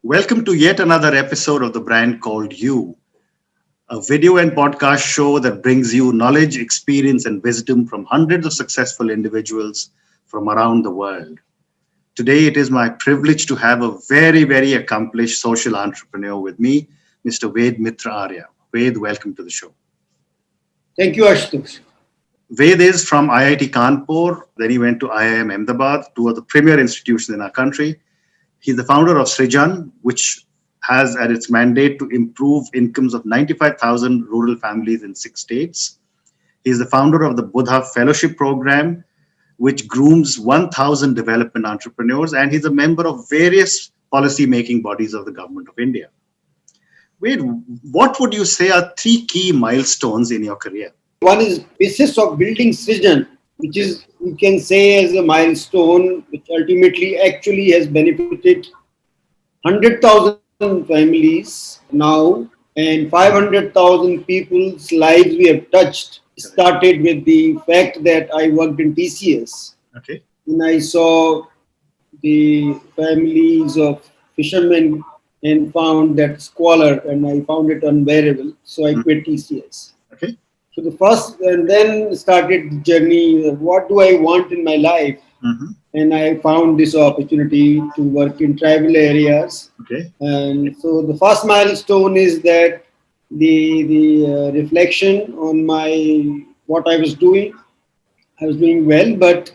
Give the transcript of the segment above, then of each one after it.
Welcome to yet another episode of the brand called You, a video and podcast show that brings you knowledge, experience, and wisdom from hundreds of successful individuals from around the world. Today, it is my privilege to have a very accomplished social entrepreneur with me, Mr. Mitra Arya. Ved, welcome to the show. Thank you, Ashutosh. Ved is from IIT Kanpur, then he went to IIM Ahmedabad, two of the premier institutions in our country. He's the founder of SRIJAN, which has at its mandate to improve incomes of 95,000 rural families in 6 states. He's the founder of the Buddha Fellowship Program, which grooms 1,000 development entrepreneurs, and he's a member of various policy-making bodies of the Government of India. Wait, what would you say are 3 key milestones in your career? One is basis of building SRIJAN, which is, we can say, as a milestone, which ultimately actually has benefited 100,000 families now, and 500,000 people's lives we have touched. Started with the fact that I worked in TCS. Okay. And I saw the families of fishermen and found that squalor, and I found it unbearable. So I quit TCS. Okay. So the first, and then started the journey. What do I want in my life? And I found this opportunity to work in tribal areas. Okay. And so the first milestone is that the reflection on what I was doing. I was doing well, but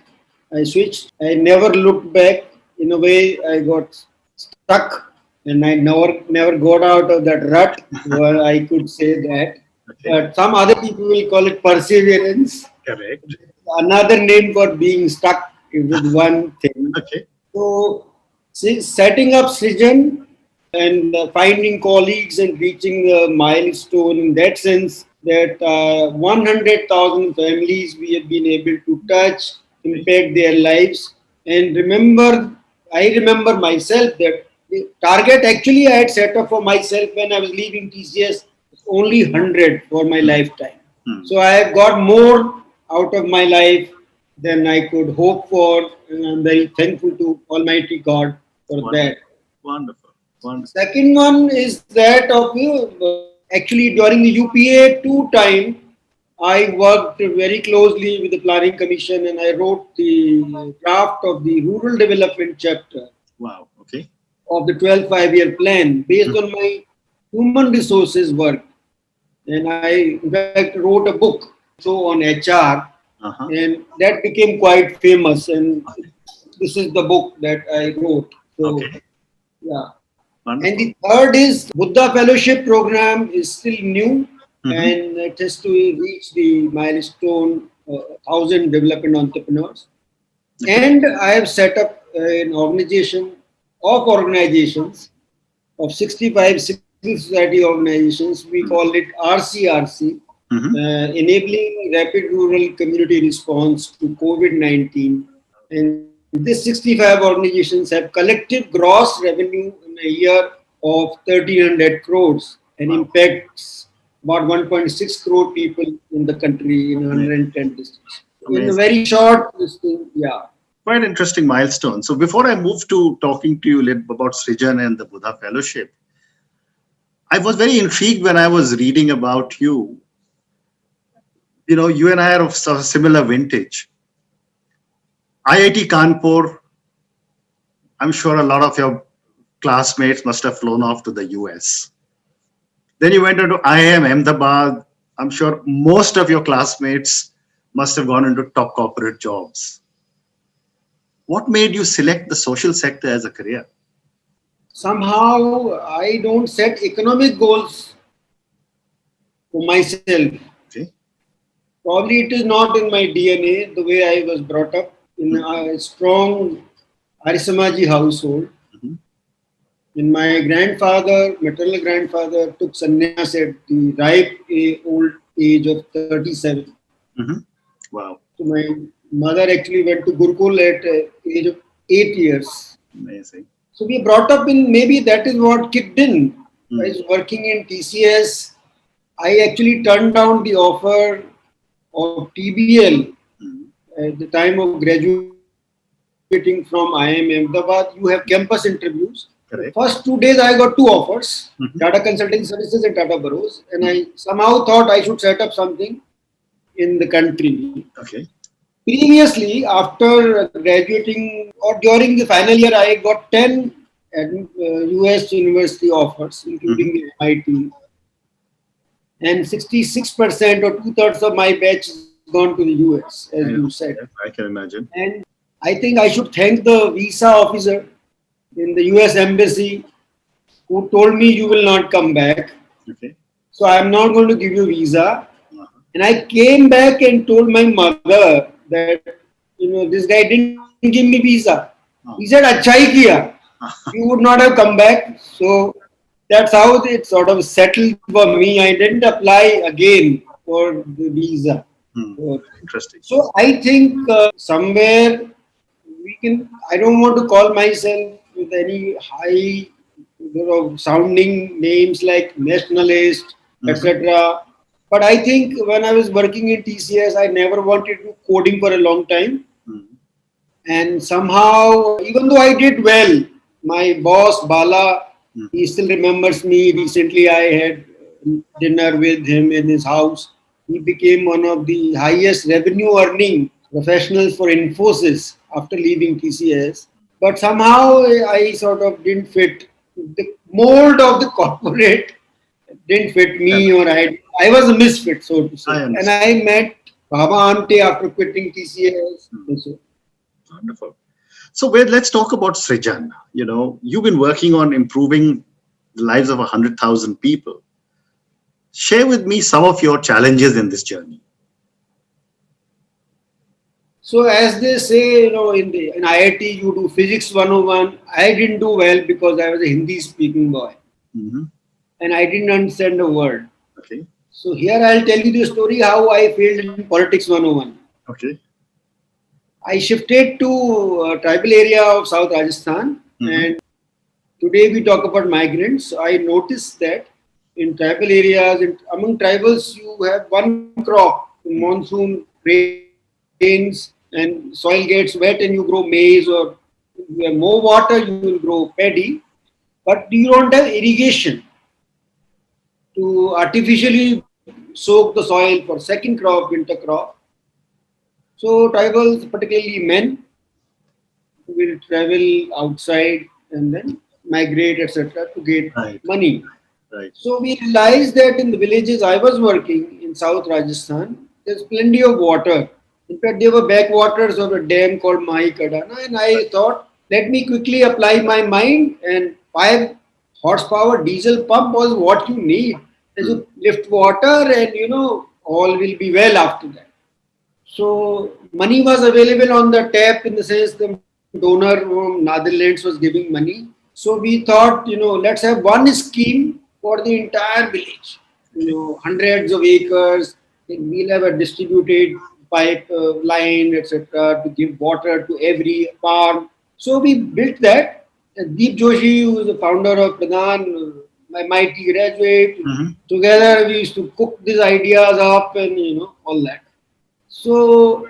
I switched. I never looked back. In a way, I got stuck, and I never got out of that rut where I could say that. Okay. But some other people will call it perseverance. Correct. Another name for being stuck with one thing. Okay. So, setting up SRIJAN and finding colleagues and reaching the milestone in that sense that 100,000 families we have been able to touch, impact their lives. And I remember myself that the target actually I had set up for myself when I was leaving TCS was only 100 for my lifetime. So I have got more out of my life than I could hope for, and I'm very thankful to Almighty God for that. Wonderful. Second one is that of actually during the UPA 2 time, I worked very closely with the Planning Commission and I wrote the draft of the Rural Development Chapter. Wow. Okay. Of the 12 5-year plan based on my human resources work. And I, in fact, wrote a book on HR, and that became quite famous. And this is the book that I wrote. So, okay. Yeah. Wonderful. And the third is Buddha Fellowship Program is still new, and it has to reach the milestone 1,000 development entrepreneurs. And I have set up an organizations of 65 civil society organizations. We call it RCRC, enabling rapid rural community response to COVID-19. And these 65 organizations have collective gross revenue in a year of 1,300 crores and impacts about 1.6 crore people in the country in 110 districts. In a very short listing, yeah. Quite interesting milestone. So before I move to talking to you a little about SRIJAN and the Buddha Fellowship, I was very intrigued when I was reading about you. You know, you and I are of similar vintage. IIT Kanpur, I'm sure a lot of your classmates must have flown off to the US. Then you went into IIM Ahmedabad. I'm sure most of your classmates must have gone into top corporate jobs. What made you select the social sector as a career? Somehow I don't set economic goals for myself. Okay. Probably it is not in my DNA, the way I was brought up in a strong Arisamaji household. And my maternal grandfather, took sannyas at the ripe old age of 37. Wow. So my mother actually went to Gurukul at the age of 8 years. Amazing. So we brought up in, maybe that is what kicked in. I was working in TCS. I actually turned down the offer of TBL at the time of graduating from IIM Ahmedabad. You have campus interviews. Correct. First 2 days I got two offers, Mhm. Tata Consulting Services and Tata Burrows, and I somehow thought I should set up something in the country. Okay. Previously, after graduating or during the final year, I got 10 US university offers, including the MIT, and 66% or two-thirds of my batch has gone to the US, as I you know. said. Yeah, I can imagine. And I think I should thank the visa officer in the US Embassy who told me you will not come back. Okay. So I am not going to give you visa. Uh-huh. And I came back and told my mother that, this guy didn't give me visa. He said, "Achha hi kiya. You would not have come back." So that's how it sort of settled for me. I didn't apply again for the visa. Interesting. So I think somewhere I don't want to call myself with any high, sounding names like nationalist, etc. But I think when I was working in TCS, I never wanted to do coding for a long time. And somehow, even though I did well, my boss Bala, he still remembers me. Recently, I had dinner with him in his house. He became one of the highest revenue earning professionals for Infosys after leaving TCS. But somehow I sort of didn't fit. The mold of the corporate didn't fit me, or I was a misfit, so to say. I And understand. I met Baba Ante after quitting TCS. So, Wonderful. So, let's talk about SRIJAN. You've been working on improving the lives of 100,000 people. Share with me some of your challenges in this journey. So as they say, in IIT you do physics 101. I didn't do well because I was a Hindi speaking boy and I didn't understand a word. Okay. So here I'll tell you the story how I failed in politics 101. Okay. I shifted to a tribal area of South Rajasthan, and today we talk about migrants. So I noticed that in tribal areas, among tribals, you have one crop. In monsoon rains and soil gets wet and you grow maize, or if you have more water, you will grow paddy. But you don't have irrigation to artificially soak the soil for second crop, winter crop. So tribals, particularly men, will travel outside and then migrate, etc., to get money. Right. So we realized that in the villages I was working in South Rajasthan, there's plenty of water. In fact, there were backwaters of a dam called Mahi Kadana, and I thought, let me quickly apply my mind, and 5 horsepower diesel pump was what you need. You lift water and all will be well after that. So money was available on the tap, in the sense the donor from Netherlands was giving money. So we thought, let's have one scheme for the entire village. Hundreds of acres. And we'll have a distributed pipe line, etc., to give water to every farm. So we built that. And Deep Joshi, who is the founder of Pradhan, my MIT graduate, together we used to cook these ideas up and all that. So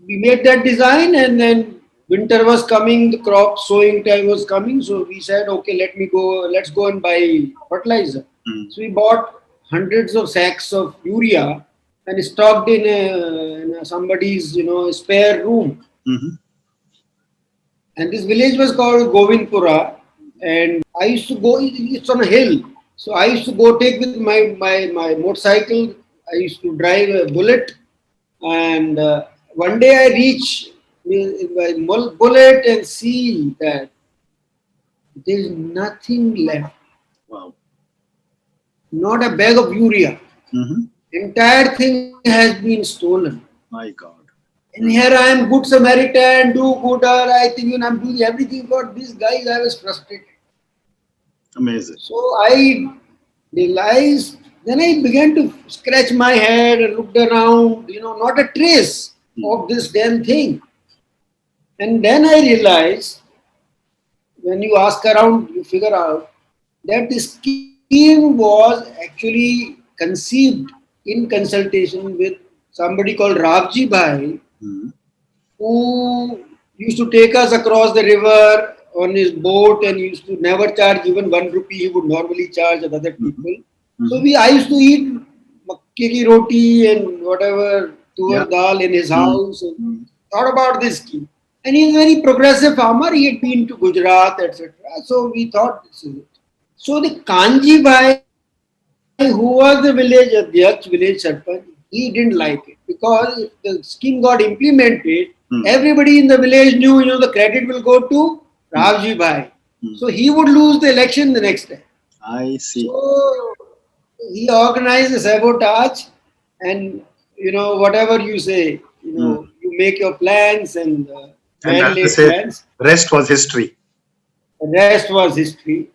we made that design, and then winter was coming, the crop sowing time was coming. So we said, okay, let's go and buy fertilizer. So we bought hundreds of sacks of urea and stocked in somebody's spare room. And this village was called Govindpura, and I used to go. It's on a hill, so I used to go take with my motorcycle. I used to drive a bullet. And one day I reach my bullet and see that there is nothing left. Wow. Not a bag of urea. Entire thing has been stolen. My God. And here I am, good Samaritan, do good. I think I'm doing everything for these guys. I was frustrated. Amazing. So I realized. Then I began to scratch my head and looked around, not a trace of this damn thing. And then I realized, when you ask around, you figure out that the scheme was actually conceived in consultation with somebody called Ravji Bhai, who used to take us across the river on his boat and he used to never charge even 1 rupee he would normally charge other people. So I used to eat makke ki roti and whatever tur dal in his house and thought about this scheme. And he's a very progressive farmer. He had been to Gujarat, etc. So we thought this is it. So the Kanji Bhai, who was the village Adhyaksh, village Sarpanch, he didn't like it because if the scheme got implemented, everybody in the village knew, the credit will go to Ravji Bhai. So he would lose the election the next day. I see. So he organized a sabotage and, whatever you say, you make your plans and well-laid plans. Rest was history. Rest was history.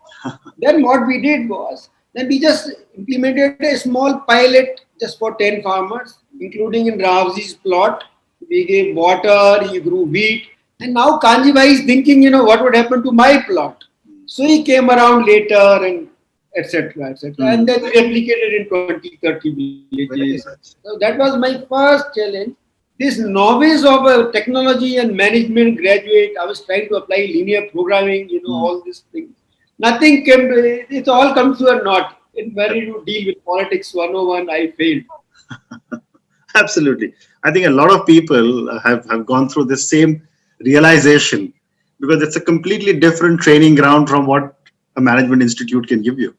Then what we did was, then we just implemented a small pilot just for 10 farmers, including in Ravji's plot. We gave water, he grew wheat. And now Kanji Bhai is thinking, what would happen to my plot? So he came around later and etc. And then we replicated in 20-30 villages. So that was my first challenge. This novice of a technology and management graduate, I was trying to apply linear programming, all these things. Nothing came to it. It all comes to a knot. In where you deal with politics 101, I failed. Absolutely. I think a lot of people have gone through the same realization because it's a completely different training ground from what a management institute can give you.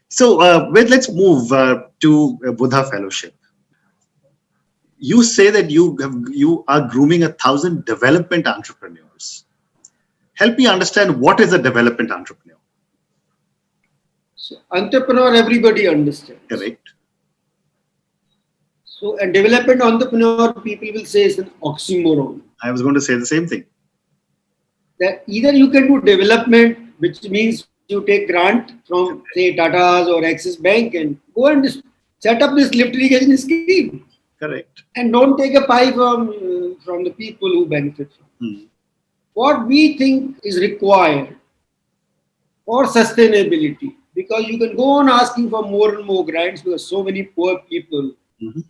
So let's move to a Buddha Fellowship. You say that you are grooming 1,000 development entrepreneurs. Help me understand, what is a development entrepreneur? So entrepreneur, everybody understands. Correct. So a development entrepreneur, people will say, is an oxymoron. I was going to say the same thing. That either you can do development, which means you take grant from, say, Tata's or Axis Bank and go and set up this lift irrigation scheme. Correct. And don't take a pie from the people who benefit from it. What we think is required for sustainability, because you can go on asking for more and more grants because so many poor people,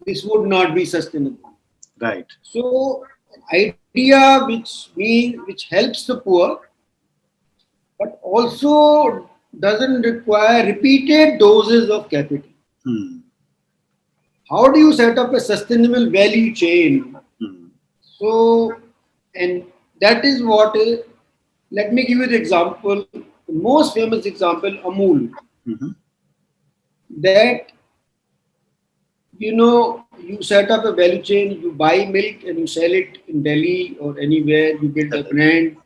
this would not be sustainable. Right. So, idea which helps the poor, but also doesn't require repeated doses of capital. How do you set up a sustainable value chain? So, and that is what, let me give you the example, the most famous example, Amul. That, you set up a value chain, you buy milk and you sell it in Delhi or anywhere, you build a brand.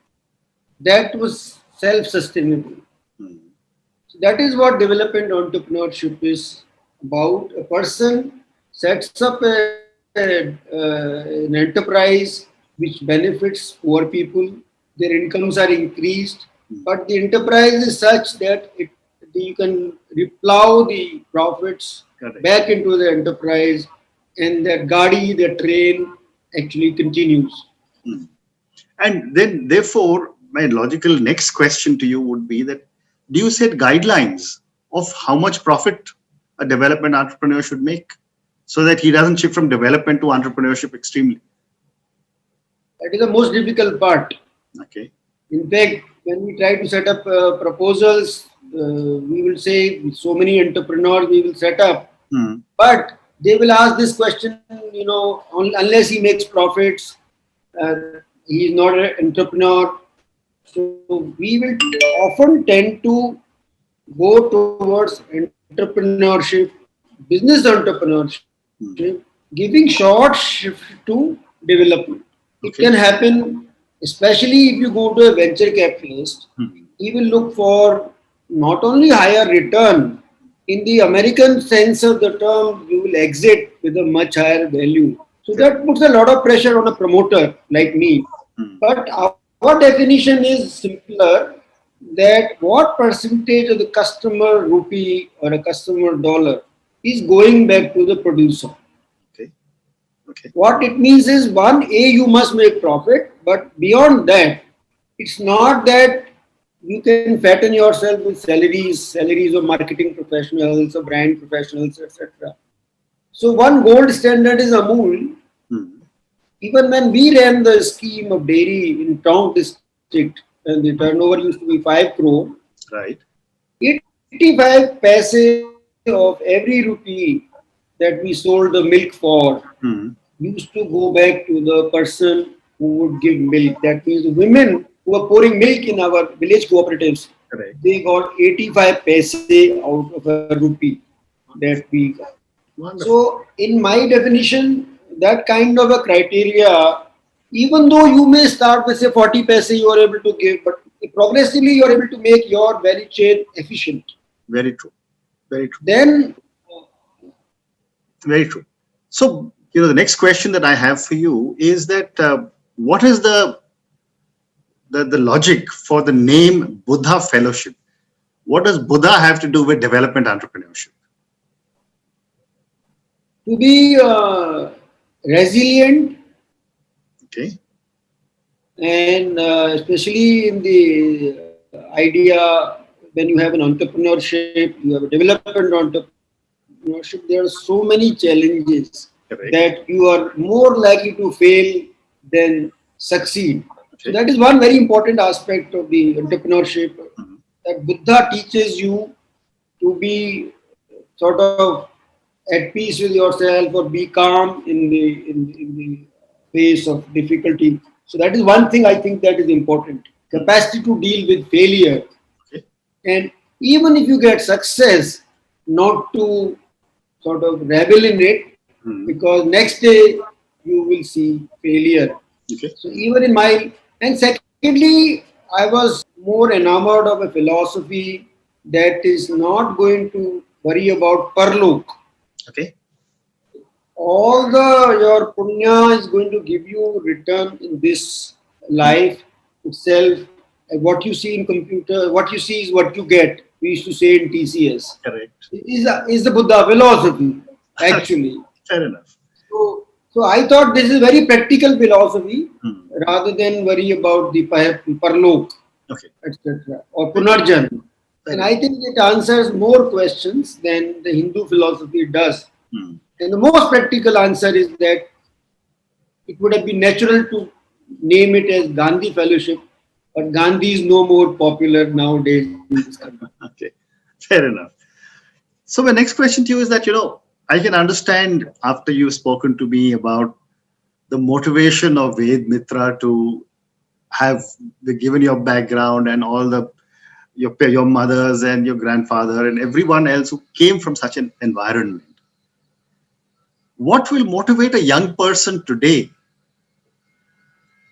That was self-sustainable. So that is what development entrepreneurship is about. A person sets up an enterprise which benefits poor people, their incomes are increased, but the enterprise is such that you can replow the profits back into the enterprise, and that gadi, the train, actually continues. And then, therefore, my logical next question to you would be that, do you set guidelines of how much profit a development entrepreneur should make so that he doesn't shift from development to entrepreneurship extremely? That is the most difficult part. Okay. In fact, when we try to set up proposals, we will say so many entrepreneurs we will set up, but they will ask this question, unless he makes profits, he is not an entrepreneur. So we will often tend to go towards entrepreneurship, business entrepreneurship, giving short shift to development. It can happen, especially if you go to a venture capitalist, he will look for not only higher return, in the American sense of the term, you will exit with a much higher value. So that puts a lot of pressure on a promoter like me. But our definition is simpler, that what percentage of the customer rupee or a customer dollar is going back to the producer. What it means is, one, you must make profit, but beyond that, it's not that you can fatten yourself with salaries of marketing professionals, of brand professionals, etc. So one gold standard is Amul. Even when we ran the scheme of dairy in Tong district, and the turnover used to be 5 crore, Right. 85 paise of every rupee that we sold the milk for Hmm. used to go back to the person who would give milk. That means the women who are pouring milk in our village cooperatives, Correct. they got 85 paise out of a rupee that we got. Wonderful. So, in my definition, that kind of a criteria, even though you may start with say 40 paise you are able to give, but progressively you are able to make your value chain efficient. Very true. Very true. Then, Very true. So, the next question that I have for you is that what is the logic for the name Buddha Fellowship? What does Buddha have to do with development entrepreneurship? to be resilient Okay. and especially in the idea when you have an entrepreneurship, you have a development entrepreneurship, there are so many challenges Correct. that you are more likely to fail than succeed. So Okay. that is one very important aspect of the entrepreneurship, Mhm. that Buddha teaches you to be sort of at peace with yourself or be calm in the face of difficulty. So that is one thing I think that is important. Capacity to deal with failure, Okay. and even if you get success, not to sort of revel in it, Mhm. because next day you will see failure. Okay. So even in my, and secondly, I was more enamored of a philosophy that is not going to worry about parlok. Okay. All the your punya is going to give you return in this life itself. And what you see in computer, what you see is what you get. We used to say in TCS. Correct. It is the Buddha philosophy actually. Fair enough. So I thought this is very practical philosophy Hmm. rather than worry about the parlok, Okay. etc. or punarjan. Fair And enough. I think it answers more questions than the Hindu philosophy does. Hmm. And the most practical answer is that it would have been natural to name it as Gandhi Fellowship, but Gandhi is no more popular nowadays in this country. Okay. Fair enough. So my next question to you is that, I can understand after you've spoken to me about the motivation of Mitra to have given your background and all your mothers and your grandfather and everyone else who came from such an environment. What will motivate a young person today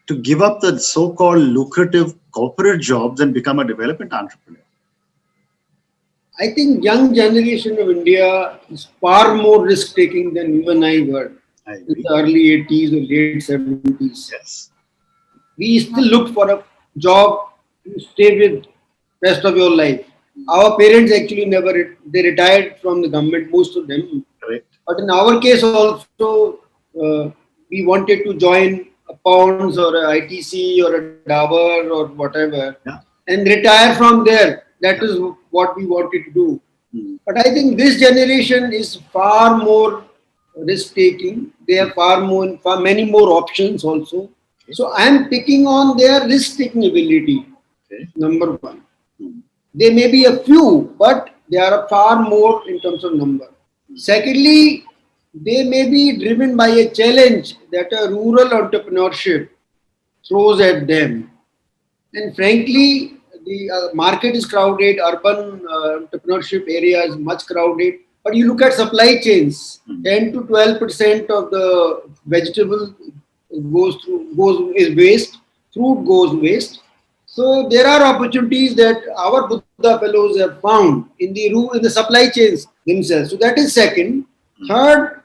to give up the so-called lucrative corporate jobs and become a development entrepreneur? I think young generation of India is far more risk taking than you and I were I in agree. the early 80s or late 70s. Yes. We still look for a job to stay with rest of your life. Our parents actually never they retired from the government, most of them. Correct. But in our case also, we wanted to join a Ponds or a ITC or a Dabur or whatever Yeah. and retire from there. That is what we wanted to do. Hmm. But I think this generation is far more risk taking. They have far many more options also. Okay. So I am picking on their risk taking ability. Okay. Number one, Hmm. there may be a few, but they are far more in terms of number. Secondly, they may be driven by a challenge that a rural entrepreneurship throws at them. And frankly, the market is crowded, urban entrepreneurship area is much crowded. But you look at supply chains, 10 to 12% of the vegetable goes is waste, fruit goes waste. So there are opportunities that our Buddha fellows have found in the supply chains themselves. So that is second. Third,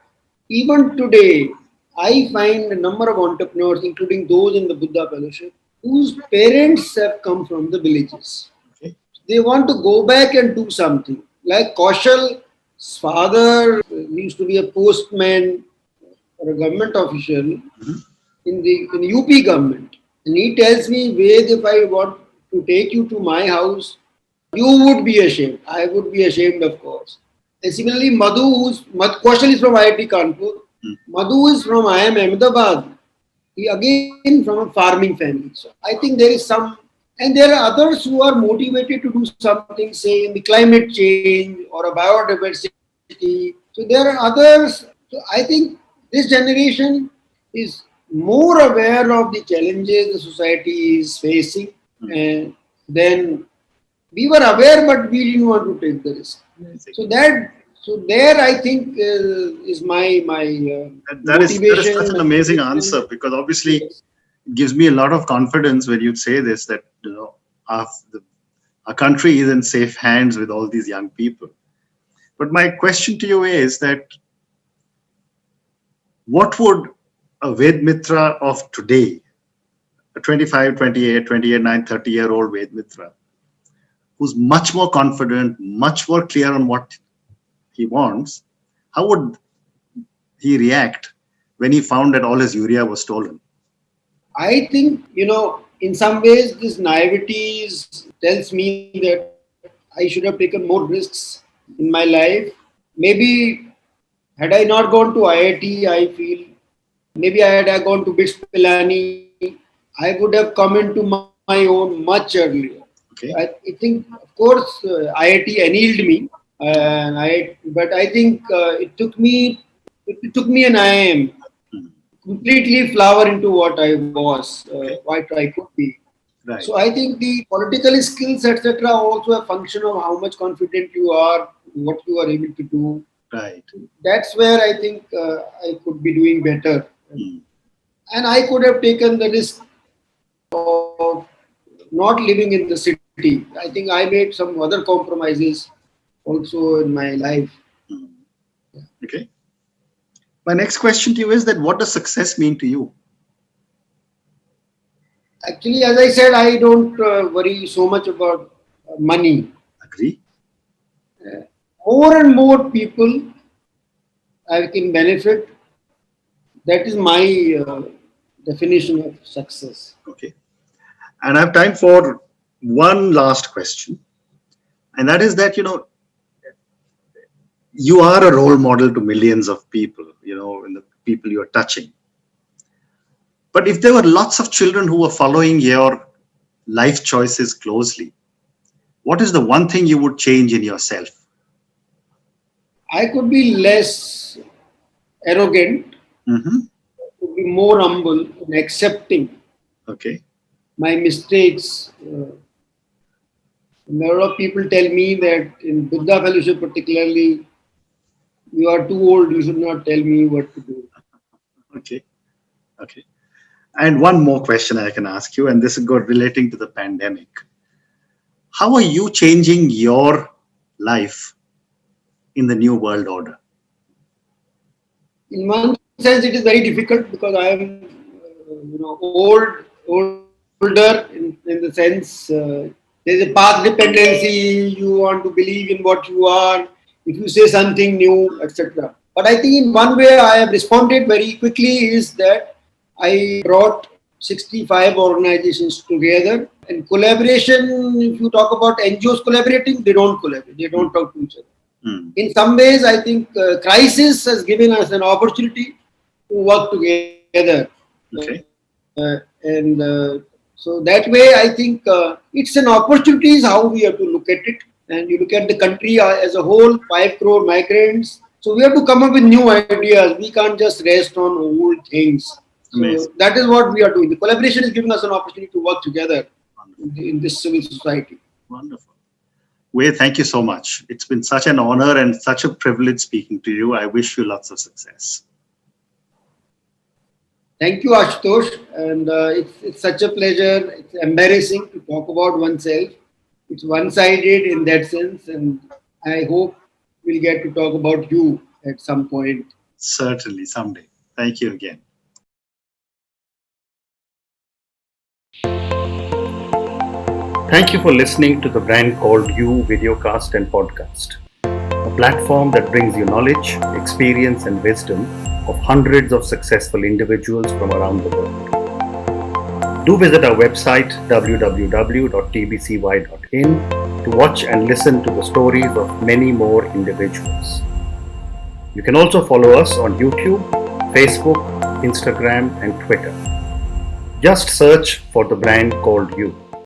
even today, I find a number of entrepreneurs, including those in the Buddha Fellowship, whose parents have come from the villages. Okay. They want to go back and do something. Like Kaushal's father used to be a postman or a government official in the UP government. And he tells me, Ved, if I want to take you to my house, you would be ashamed. I would be ashamed, of course. And similarly, Kaushal is from IIT Kanpur. Madhu is from IIM Ahmedabad. He again from a farming family. So I think there is some And there are others who are motivated to do something, say in the climate change or a biodiversity. So there are others. So I think this generation is more aware of the challenges the society is facing, and then we were aware, but we didn't want to take the risk. So there I think is my That is motivation. such an amazing answer, because obviously Yes. it gives me a lot of confidence when you say this, that our, our country is in safe hands with all these young people. But my question to you is that what would a Ved Mitra of today, a 25, 28, 28, 9, 30-year-old Ved Mitra, who's much more confident, much more clear on what he wants, how would he react when he found that all his urea was stolen? I think, in some ways, this naivety tells me that I should have taken more risks in my life. Maybe had I not gone to IIT, I feel maybe I had gone to BITS Pilani, I would have come into my own much earlier. Okay. I think, of course, IIT annealed me, but I think it took me an IIM completely flower into what I was, what I could be. Right. So I think the political skills, etc., are also a function of how much confident you are, what you are able to do. Right. That's where I think I could be doing better. Mm. And I could have taken the risk of not living in the city. I think I made some other compromises also in my life. Mm. Okay. My next question to you is that what does success mean to you? Actually, as I said, I don't worry so much about money. Agree? More and more people I can benefit. That is my definition of success. Okay. And I have time for one last question. And that is that, you are a role model to millions of people, and the people you are touching. But if there were lots of children who were following your life choices closely, what is the one thing you would change in yourself? I could be less arrogant, could be more humble and accepting Okay. my mistakes. A lot of people tell me that in Buddha fellowship particularly, you are too old, you should not tell me what to do. Okay. Okay. And one more question I can ask you, and this is good relating to the pandemic. How are you changing your life in the new world order? In one sense, it is very difficult because I am, older in the sense there's a path dependency. You want to believe in what you are. If you say something new, etc. But I think in one way I have responded very quickly is that I brought 65 organizations together, and collaboration. If you talk about NGOs collaborating, they don't collaborate. They don't talk to each other. In some ways, I think crisis has given us an opportunity to work together. Okay. So that way, I think it's an opportunity is how we have to look at it. And you look at the country as a whole, 5 crore migrants. So we have to come up with new ideas. We can't just rest on old things. So that is what we are doing. The collaboration is giving us an opportunity to work together in this civil society. Wonderful. Wei, thank you so much. It's been such an honor and such a privilege speaking to you. I wish you lots of success. Thank you, Ashutosh. And it's such a pleasure. It's embarrassing to talk about oneself. It's one-sided in that sense. And I hope we'll get to talk about you at some point. Certainly, someday. Thank you again. Thank you for listening to the Brand Called You videocast and podcast, a platform that brings you knowledge, experience, and wisdom of hundreds of successful individuals from around the world. Do visit our website www.tbcy.in to watch and listen to the stories of many more individuals. You can also follow us on YouTube, Facebook, Instagram, and Twitter. Just search for the Brand Called You.